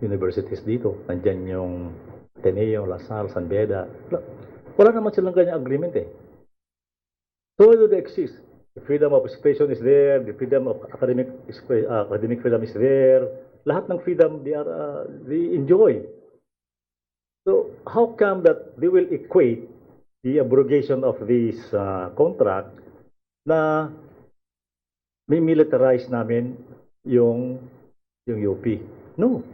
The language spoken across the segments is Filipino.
universities dito. Nandyan yung Ateneo, Lasal, San Beda. Wala naman silang ganyan agreement eh. So why do they exist? The freedom of expression is there, the freedom of academic freedom is there. Lahat ng freedom they enjoy. So how come that they will equate the abrogation of this contract na may militarize namin yung UP? No.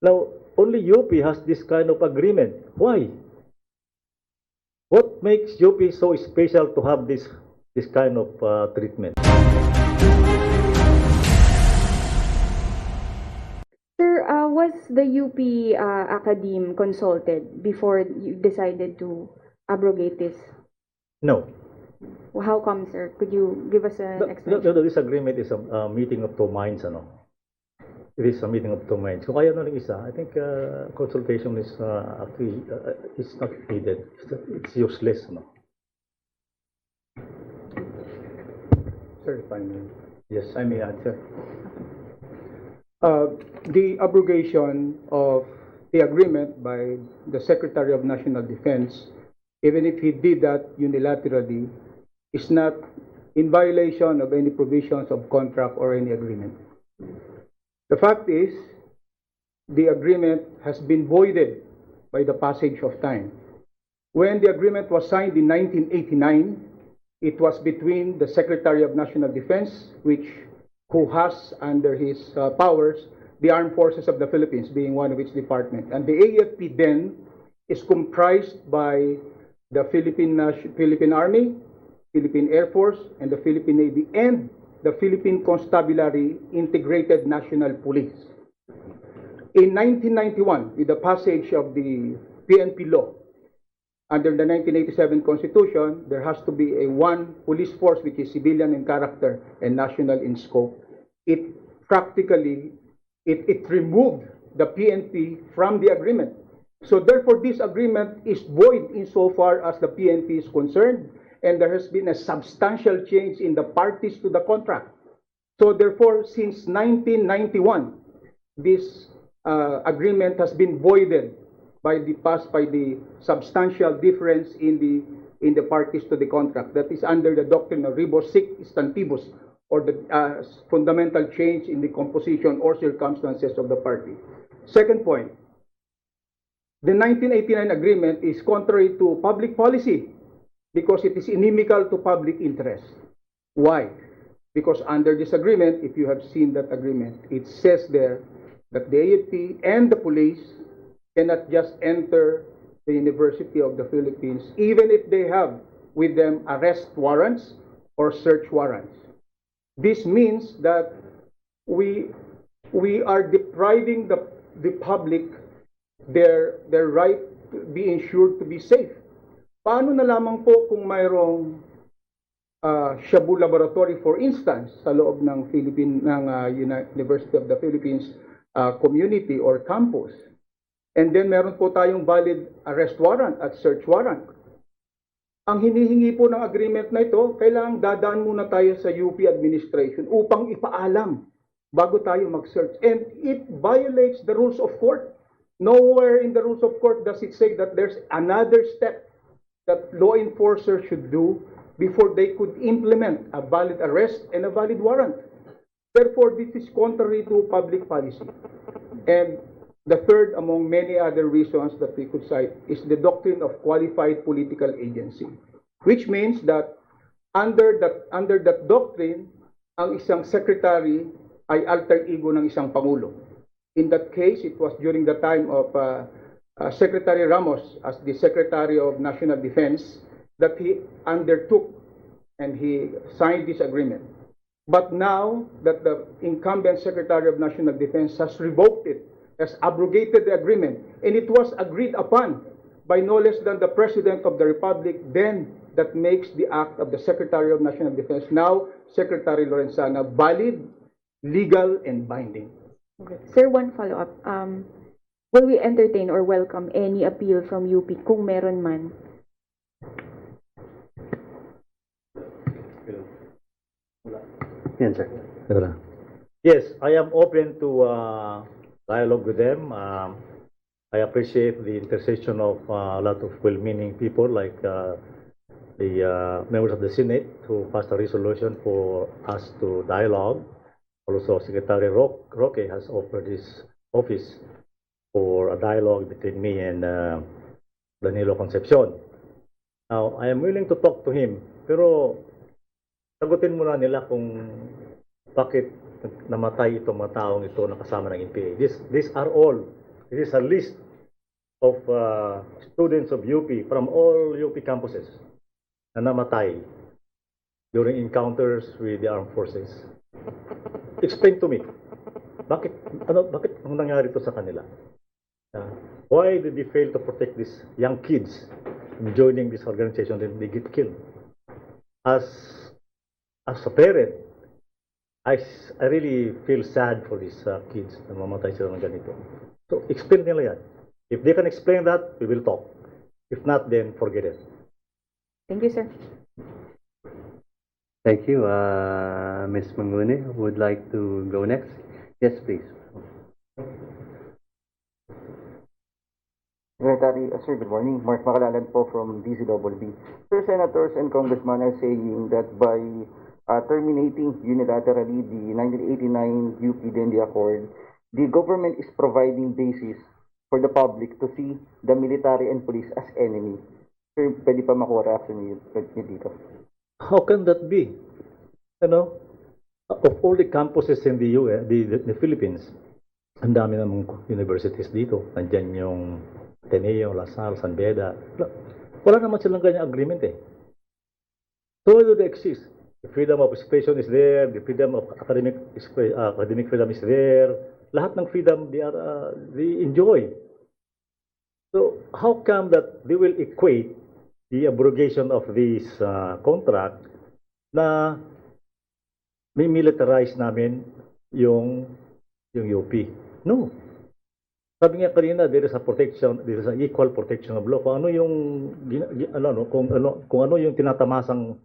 Now, only UP has this kind of agreement. Why? What makes UP so special to have this kind of treatment? Sir, was the UP academe consulted before you decided to abrogate this? No. How come, sir? Could you give us an explanation? This agreement is a meeting of two minds, ano? It is a meeting of two minds. Kung kaya na lang isa, I think consultation is actually it's not needed. It's useless, no? Sir, if I may. Yes. I may answer. The abrogation of the agreement by the Secretary of National Defense, even if he did that unilaterally, is not in violation of any provisions of contract or any agreement. The fact is, the agreement has been voided by the passage of time. When the agreement was signed in 1989, it was between the Secretary of National Defense, who has under his powers the Armed Forces of the Philippines, being one of its department. And the AFP then is comprised by the Philippine Army, Philippine Air Force, and the Philippine Navy, and the Philippine Constabulary Integrated National Police. In 1991, with the passage of the PNP law, under the 1987 Constitution, there has to be a one police force which is civilian in character and national in scope. It practically, it removed the PNP from the agreement. So therefore, this agreement is void insofar as the PNP is concerned, and there has been a substantial change in the parties to the contract. So therefore, since 1991, this agreement has been voided by the substantial difference in the parties to the contract. That is under the doctrine of rebus sic stantibus, or the fundamental change in the composition or circumstances of the party. Second point, the 1989 agreement is contrary to public policy because it is inimical to public interest. Why? Because under this agreement, if you have seen that agreement, it says there that the AFP and the police cannot just enter the University of the Philippines, even if they have with them arrest warrants or search warrants. This means that we are depriving the public their right to be ensured to be safe. Paano na lamang po kung mayroong Shabu Laboratory, for instance, sa loob ng University of the Philippines community or campus, and then meron po tayong valid arrest warrant at search warrant. Ang hinihingi po ng agreement na ito, kailangang dadaan muna tayo sa UP administration upang ipaalam bago tayo mag-search. And it violates the rules of court. Nowhere in the rules of court does it say that there's another step that law enforcers should do before they could implement a valid arrest and a valid warrant. Therefore, this is contrary to public policy. And the third, among many other reasons that we could cite, is the doctrine of qualified political agency, which means that under that doctrine, ang isang secretary ay alter ego ng isang pangulo. In that case, it was during the time of Secretary Ramos as the Secretary of National Defense that he undertook and he signed this agreement. But now that the incumbent Secretary of National Defense has revoked it, has abrogated the agreement, and it was agreed upon by no less than the President of the Republic, then that makes the act of the Secretary of National Defense, now Secretary Lorenzana, valid, legal, and binding. Okay. Sir, one follow-up. Will we entertain or welcome any appeal from UP kung meron man? Yes, sir. Yes, I am open to dialogue with them. I appreciate the intercession of a lot of well-meaning people like the members of the Senate who passed a resolution for us to dialogue. Also, Secretary Roque has offered his office for a dialogue between me and Danilo Concepcion. Now, I am willing to talk to him, pero sagutin muna nila kung bakit namatay itong mga taong ito na kasama ng NPA. These are all, it is a list of students of UP from all UP campuses na namatay during encounters with the armed forces. Explain to me, bakit ang nangyari ito sa kanila? Why did they fail to protect these young kids from joining this organization and they get killed? As a parent, I really feel sad for these kids na mamatay sila ng ganito. So, explain nila yan. If they can explain that, we will talk. If not, then forget it. Thank you, sir. Thank you. Ms. Mangune would like to go next. Yes, please. Secretary, sir, good morning. Mark Macalalan po from DCWB. Sir, senators and congressmen are saying that by terminating unilaterally the 1989 UP-Dnd Accord, the government is providing basis for the public to see the military and police as enemy. Sir, pwede pa makuha reaction niyo dito? How can that be? You know, of all the campuses in the US, the Philippines, ang dami namang universities dito. Nandiyan yung Ateneo, Lasal, San Beda. Wala naman silang ganyan agreement eh. So why do they exist? The freedom of expression is there, the freedom of academic freedom is there. Lahat ng freedom they enjoy. So how come that they will equate the abrogation of this contract na may militarize namin yung UP? No. Sabi nga kanina, there is an equal protection of law. Kung ano yung kung ano yung tinatamasang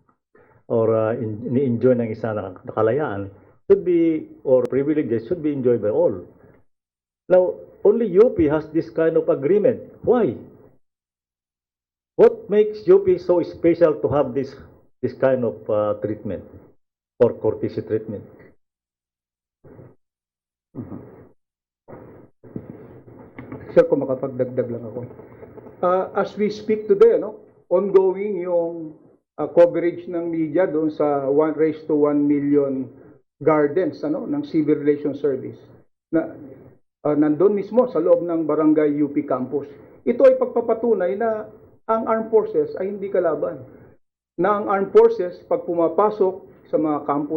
or ni-enjoy ng isa na kalayaan should be, or privileges should be enjoyed by all. Now, only UP has this kind of agreement. Why? What makes UP so special to have this kind of treatment or courtesy treatment? Sir, kung makapagdagdag lang ako. As we speak today, ongoing yung coverage ng media doon sa 1:1 million gardens ng Civil Relations Service na nandun mismo sa loob ng barangay UP campus. Ito ay pagpapatunay na ang armed forces ay hindi kalaban. Na ang armed forces pag pumapasok sa mga kampo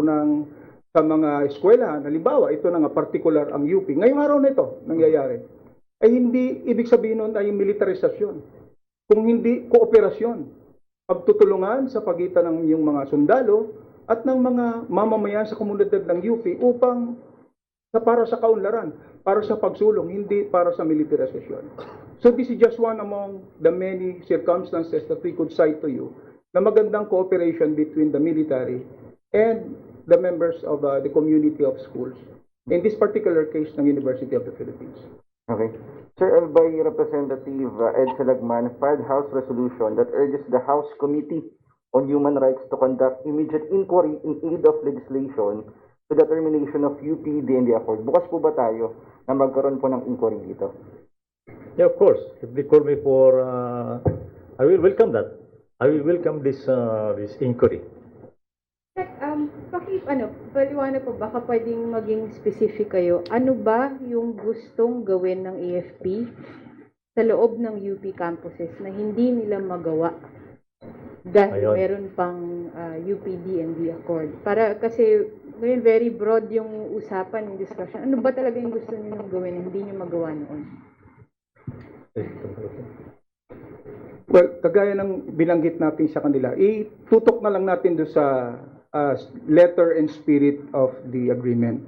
sa mga eskwelahan, halimbawa ito na nga particular ang UP. Ngayong araw na ito nangyayari. Ay hindi ibig sabihin nun ay militarisasyon. Kung hindi kooperasyon, pagtutulungan sa pagitan ng yung mga sundalo at ng mga mamamayan sa komunidad ng UP upang para sa kaunlaran, para sa pagsulong, hindi para sa militarisasyon. So this is just one among the many circumstances that we could cite to you na magandang cooperation between the military and the members of the community of schools. In this particular case ng University of the Philippines. Okay. Sir, by Representative Ed Salagman filed House resolution that urges the House Committee on Human Rights to conduct immediate inquiry in aid of legislation to the termination of UP-Dnd Accord. Bukas po ba tayo na magkaroon po ng inquiry dito? Yeah, of course. If they call me for, I will welcome that. I will welcome this inquiry. Paliwanag po, baka pwedeng maging specific kayo. Ano ba yung gustong gawin ng AFP sa loob ng UP campuses na hindi nila magawa dahil meron pang UP-Dnd Accord? Para kasi ngayon very broad yung usapan, yung discussion. Ano ba talaga yung gusto niyo gawin na hindi niyo magawa noon? Well, kagaya ng binanggit natin sa kanila, itutok na lang natin doon sa letter and spirit of the agreement.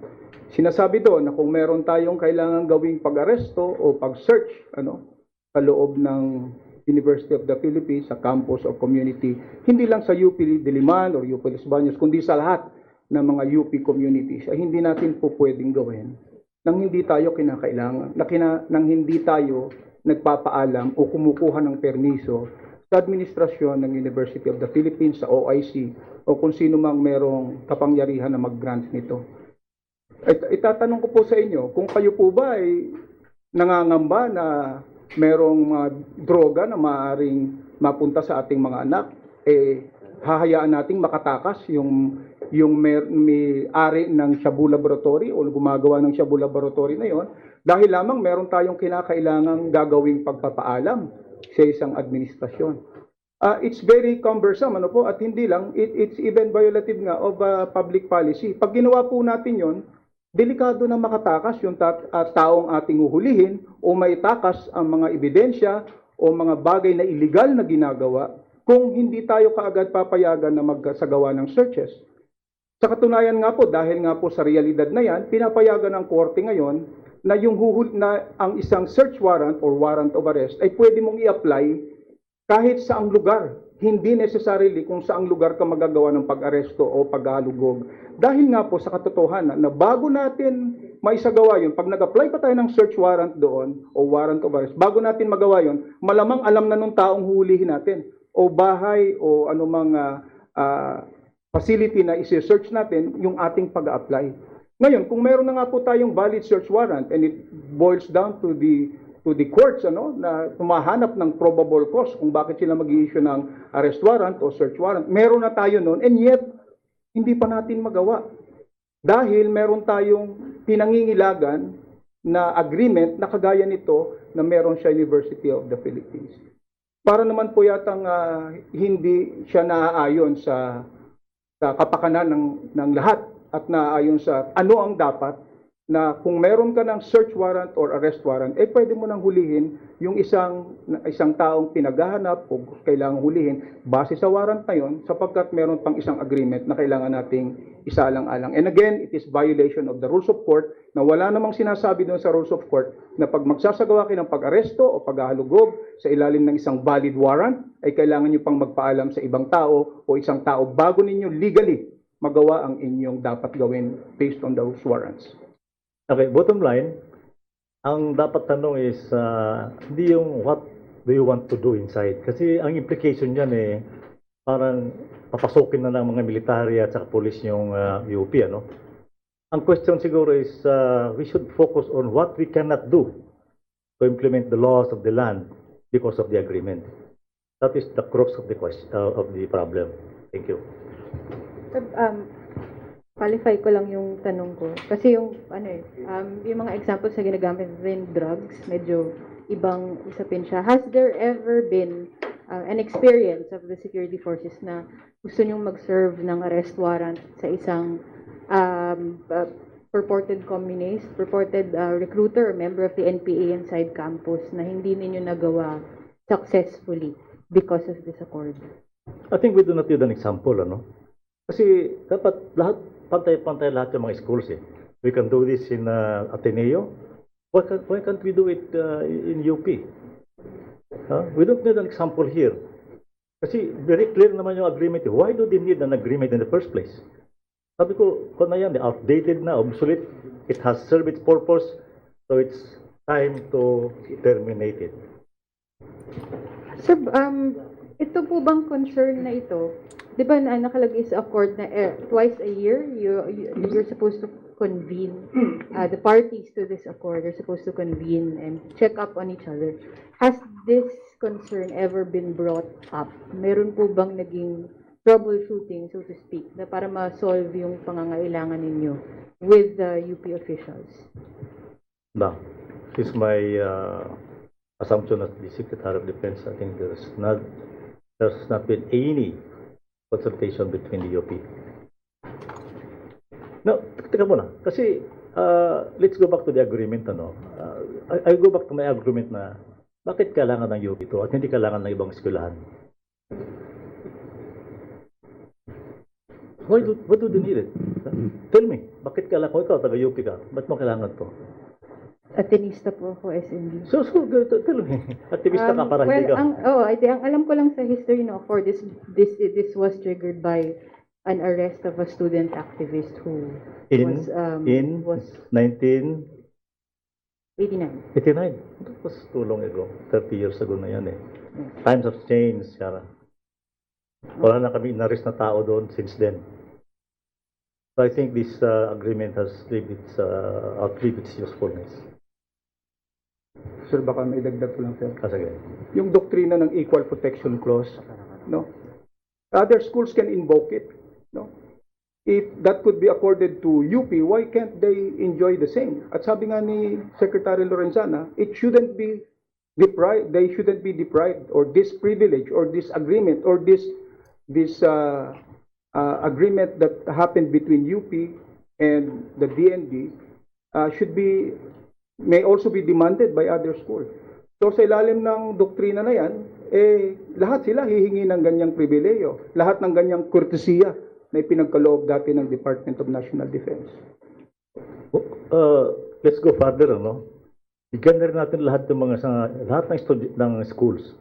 Sinasabi doon na kung meron tayong kailangan gawing pag-aresto o pag-search sa loob ng University of the Philippines, sa campus or community, hindi lang sa UP Diliman or UP Los Baños, kundi sa lahat ng mga UP communities, ay hindi natin po pwedeng gawin nang hindi tayo kinakailangan, nang hindi tayo nagpapaalam o kumukuha ng permiso sa administrasyon ng University of the Philippines, sa OIC, o kung sino mang merong kapangyarihan na mag-grant nito. Itatanong ko po sa inyo, kung kayo po ba ay nangangamba na merong droga na maaaring mapunta sa ating mga anak, hahayaan nating makatakas yung may-ari ng Shabu Laboratory o gumagawa ng Shabu Laboratory na yon dahil lamang meron tayong kinakailangang gagawing pagpapaalam sa isang administrasyon. It's very cumbersome, ano po, at hindi lang, it's even violative nga of public policy. Pag ginawa po natin yon, delikado na makatakas yung taong ating uhulihin o maitakas ang mga ebidensya o mga bagay na illegal na ginagawa kung hindi tayo kaagad papayagan na magsagawa ng searches. Sa katunayan nga po, dahil nga po sa realidad na yan, pinapayagan ng korte ngayon na ang isang search warrant or warrant of arrest ay pwede mong i-apply kahit saang lugar. Hindi necessarily kung saang lugar ka magagawa ng pag-aresto o paghalugog. Dahil nga po sa katotohanan na bago natin maisagawa yun, pag nag-apply pa tayo ng search warrant doon o warrant of arrest, bago natin magawa yun, malamang alam na nung taong huhulihin natin o bahay o anumang facility na isi-search natin yung ating pag-apply. Ngayon, kung meron na nga po tayong valid search warrant and it boils down to the courts na tumahanap ng probable cause kung bakit sila mag-i-issue ng arrest warrant o search warrant, meron na tayo noon and yet hindi pa natin magawa dahil meron tayong pinangingilagan na agreement na kagaya nito na meron sa University of the Philippines. Para naman po yatang hindi siya naaayon sa kapakanan ng lahat at naaayon sa ano ang dapat na kung meron ka ng search warrant or arrest warrant, pwede mo nang hulihin yung isang taong pinaghahanap o kailangang hulihin base sa warrant na yon sapagkat meron pang isang agreement na kailangan nating isaalang-alang. And again, it is violation of the rules of court na wala namang sinasabi doon sa rules of court na pag magsasagawa kayo ng pag-aresto o paghahalugog sa ilalim ng isang valid warrant, ay kailangan nyo pang magpaalam sa ibang tao o isang tao bago ninyo legally magawa ang inyong dapat gawin based on those warrants. Okay, bottom line, ang dapat tanong is, hindi yung what do you want to do inside. Kasi ang implication niyan parang papasokin na ng mga military at saka police yung UP, ano? Ang question siguro is, we should focus on what we cannot do to implement the laws of the land because of the agreement. That is the crux of the question, of the problem. Thank you. Qualify ko lang yung tanong ko. Kasi yung mga examples na ginagamit din drugs, medyo ibang usapin siya. Has there ever been an experience of the security forces na gusto nyong mag-serve ng arrest warrant sa isang purported communist, purported recruiter or member of the NPA inside campus na hindi ninyo nagawa successfully because of this accord? I think we do not need an example, ano? Kasi dapat pantay-pantay lahat yung mga schools. We can do this in Ateneo. Why can't we do it in UP? We don't need an example here. Kasi very clear naman yung agreement. Why do they need an agreement in the first place? Sabi ko, kung na yan, outdated na, obsolete. It has served its purpose, so it's time to terminate it. Sir, ito po bang concern na ito? Di ba nakalagay sa accord na twice a year you're supposed to convene, the parties to this accord are supposed to convene and check up on each other. Has this concern ever been brought up? Meron po bang naging troubleshooting, so to speak, na para ma-solve yung pangangailangan ninyo with the UP officials? No. This is my assumption as the Secretary of Defense. I think there's not been any consultation between the UP. No, teka muna. Kasi, let's go back to the agreement, ano. I go back to my agreement na bakit kailangan ng UP ito at hindi kailangan ng ibang eskwelahan? Why do they need it? Tell me, bakit kailangan ko ikaw, taga-UP ka? Ba't mo kailangan to? Atenista po ako, SND. So tell me, aktivista ka para hindi ka. Ang alam ko lang sa history for this was triggered by an arrest of a student activist who In 19 89. 89. That was too long ago. 30 years ago na yan eh. Times have changed, Sarah. Wala na kami inaris na tao doon since then. So I think this agreement has outlived its usefulness. Sir, baka may dagdag ko lang, sir. Sige. Yung doktrina ng Equal Protection Clause, no? Other schools can invoke it, no? If that could be accorded to UP, why can't they enjoy the same? At sabi nga ni Secretary Lorenzana, it shouldn't be deprived, they shouldn't be deprived, or this privilege, or this agreement, or this agreement that happened between UP and the DND may also be demanded by other schools. So sa ilalim ng doktrina na yan, lahat sila hihingi ng ganyang pribileyo, lahat ng ganyang kurtesiya na ipinagkaloob dati ng Department of National Defense. Let's go further, no? Bigyan na rin natin lahat lahat ng schools,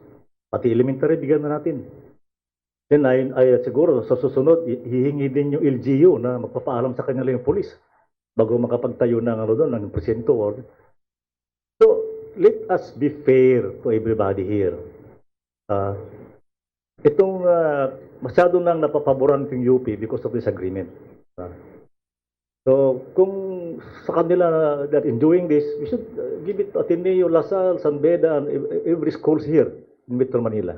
pati elementary, bigyan na natin. Then ay siguro sa susunod hihingi din yung LGU na magpapaalam sa kanila yung police bago makapagtayo ng ng presinto. So let us be fair to everybody here. Itong masyado nang napapaboran yung UP because of this agreement. So kung sa kanila that in doing this, we should give it to Ateneo, Lasal, San Beda, and every schools here in Metro Manila.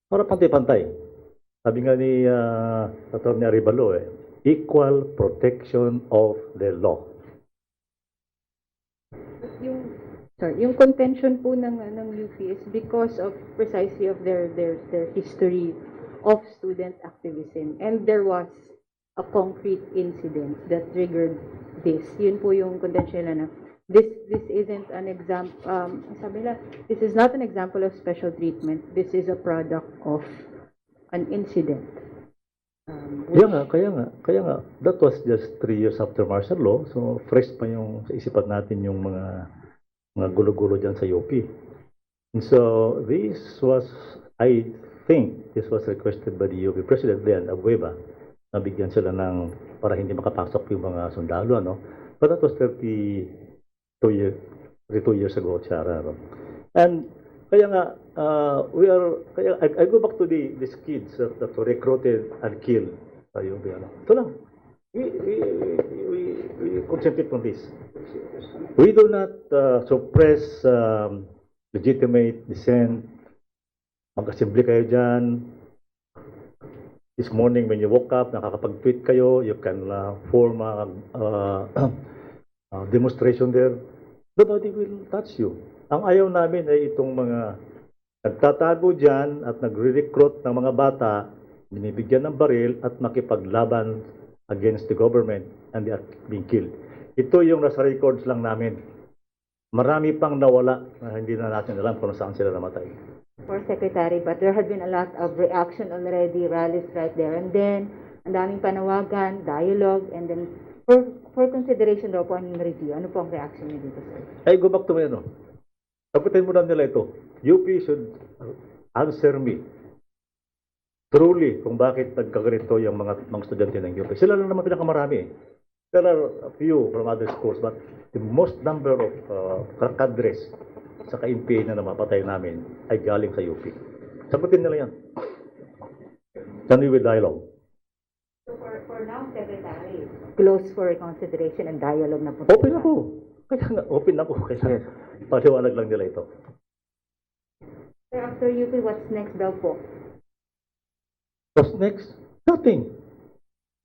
Para pantay-pantay. Sabi nga ni Atty. Arevalo, equal protection of the law. Yung contention po ng UP is because of precisely of their history of student activism, and there was a concrete incident that triggered this. Yun po yung contention nila na this isn't an example, sabi nila, this is not an example of special treatment, this is a product of an incident. Kaya nga, that was just 3 years after martial law, so fresh pa yung sa isipan natin yung mga gulo-gulo dyan sa UP. And so this was, I think, this was requested by the UP President then, Abueva, na bigyan sila ng, para hindi makapasok yung mga sundalo, no? But that was 32 years ago, Chara. No? And kaya nga, I go back to these kids that were recruited and killed sa UP. Ito lang. We concentrate on this. We do not suppress legitimate dissent. Mag-assembly kayo dyan. This morning when you woke up, nakakapag-tweet kayo, you can form a demonstration there. Nobody will touch you. Ang ayaw namin ay itong mga nagtatago dyan at nagre-recruit ng mga bata, binibigyan ng baril at makipaglaban against the government and they are being killed. Ito yung nasa records lang namin. Marami pang nawala na hindi na natin alam kung saan sila namatay. For Secretary, but there had been a lot of reaction already, rallies right there and then, ang daming panawagan, dialogue, and then for consideration daw po ang review. Ano po ang reaction niyo dito, sir? Ay, go back to my sagutin mo na nila ito. UP should answer me truly kung bakit nagkaganito yung mga estudyante ng UP. Sila lang naman pinakamarami. There are a few from other schools, but the most number of cadres sa ka-NPA na namapatay namin ay galing sa UP. Sagutin nila yan. Can we with dialogue? So for now, Secretary, close for consideration and dialogue na po. Open ako. Kaya nga, open ako. Kaya paliwanag lang nila ito. Sir, after UP, what's next daw po? What's next? Nothing.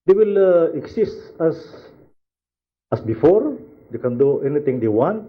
They will exist as before. They can do anything they want.